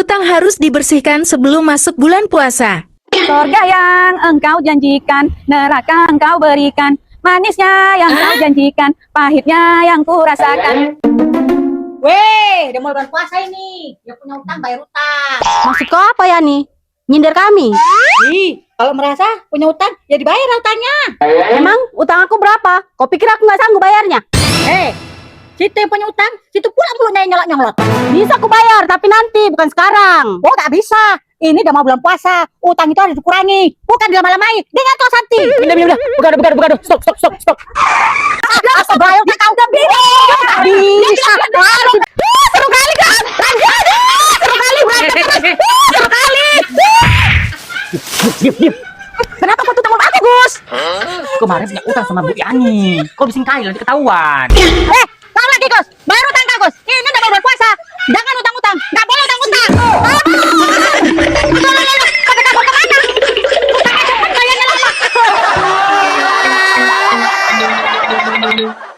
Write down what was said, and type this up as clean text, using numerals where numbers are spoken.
Utang harus dibersihkan sebelum masuk bulan puasa. Sorga yang engkau janjikan, neraka engkau berikan, manisnya yang kau janjikan, pahitnya yang ku rasakan. Weh, udah mau bulan puasa ini. Yang punya utang bayar utang. Maksud kau apa ya nih? Nyindir kami? Ih, kalau merasa punya utang, ya dibayar utangnya. Emang utang aku berapa? Kau pikir aku nggak sanggup bayarnya? Situ yang punya utang, situ pula mulutnya yang nyolot-nyolot. Bisa aku bayar, tapi nanti, bukan sekarang. Oh, gak bisa. Ini udah mau bulan puasa. Utang itu harus dikurangi. Bukan dilama-lamai. Dengar tuh Santi. Udah. Bukan. Stop. Apa bayar kau udah Bisa. Seru kali kan? Seru kali. Diam. Kenapa kau tutang aku, Gus? Kemarin punya utang sama Bu Yani. Kau bising kali nanti ketahuan. Kau lagi, Gus. Bayar utang kau, Gus. Ini udah mau bulan puasa. Jangan utang-utang. Gak boleh utang-utang. Pada kabur kemana? Utangnya cepat, bayarnya lama.